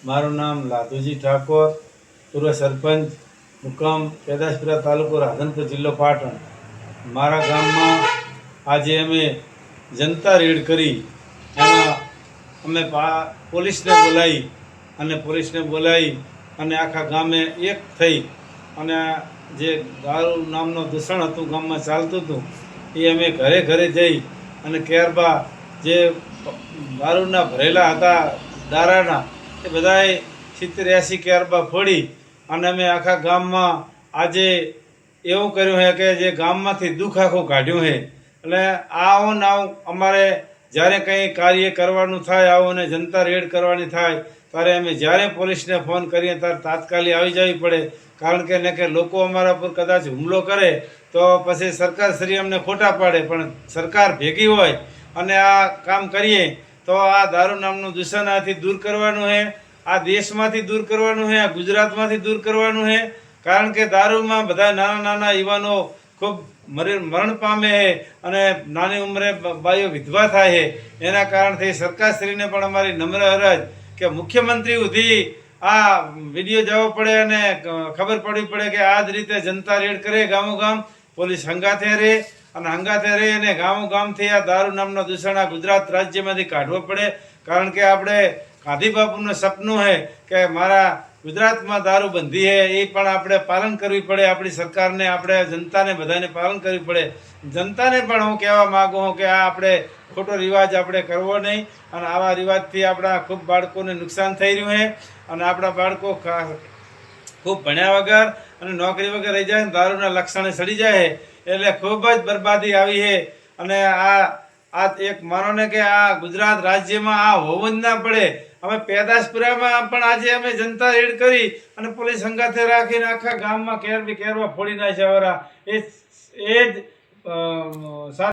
મારું નામ લાધુજી ઠાકોર, પૂર્વ સરપંચ, મુકામ પેદાશપુરા તાલુકો, રાધનપુર જિલ્લો પાટણ. મારા ગામમાં આજે અમે જનતા રેડ કરી. એમાં અમે પોલીસને બોલાવી અને આખા ગામે એક થઈ અને જે દારૂ નામનું દૂષણ હતું ગામમાં ચાલતું હતું એ અમે ઘરે ઘરે જઈ અને ત્યારબાદ જે દારૂના ભરેલા હતા દારાના એ બધાએ 70-80 ક્યારબા ફોડી અને અમે આખા ગામમાં આજે એવું કર્યું છે કે જે ગામમાંથી દુઃખ આખું કાઢ્યું છે. એટલે આવું ને આવું અમારે જ્યારે કંઈ કાર્ય કરવાનું થાય, આવું ને જનતા રેડ કરવાની થાય ત્યારે અમે જ્યારે પોલીસને ફોન કરીએ ત્યારે તાત્કાલિક આવી જવી પડે. કારણ કે ને કે લોકો અમારા પર કદાચ હુમલો કરે તો પછી સરકારશ્રી અમને ખોટા પાડે. પણ સરકાર ભેગી હોય અને આ કામ કરીએ તો આ દારૂ નામનું દૂષણ આથી દૂર કરવાનું છે, આ દેશમાંથી દૂર કરવાનું છે, આ ગુજરાતમાંથી દૂર કરવાનું છે. કારણ કે દારૂમાં બધા નાના નાના યુવાનો ખૂબ મરણ પામે છે અને નાની ઉંમરે બાઈઓ વિધવા થાય છે. એના કારણથી સરકારશ્રીને પણ અમારી નમ્ર અરજ કે મુખ્યમંત્રી સુધી આ વિડીયો જવો પડે અને ખબર પડવી પડે કે આ જ રીતે જનતા રેડ કરે ગામો ગામ, પોલીસ હંગાથે રહે અને ગામો ગામથી આ દારૂ નામનો દૂષણ આ ગુજરાત રાજ્યમાંથી કાઢવો પડે. કારણ કે આપણે ગાંધી બાપુનું સપનું છે કે મારા ગુજરાતમાં દારૂબંધી છે, એ પણ આપણે પાલન કરવી પડે. આપણી સરકારને, આપણે જનતાને બધાને પાલન કરવી પડે. જનતાને પણ હું કહેવા માગું છું કે આ આપણે ખોટો રિવાજ આપણે કરવો નહીં અને આવા રિવાજથી આપણા ખૂબ બાળકોને નુકસાન થઈ રહ્યું છે અને આપણા બાળકો ખૂબ ભણ્યા વગર અને નોકરી વગર રહી જાય, દારૂના લક્ષણે સડી જાય એટલે ખૂબ જ બરબાદી આવી છે. અને આ એક માનો ને કે આ ગુજરાત રાજ્યમાં આ હોવું જ ના પડે. અમે પેદાશપુરામાં પણ આજે અમે જનતા રેડ કરી અને પોલીસ સંગાથે રાખીને આખા ગામમાં કેરવા ફોડી નાખ્યા. એ જ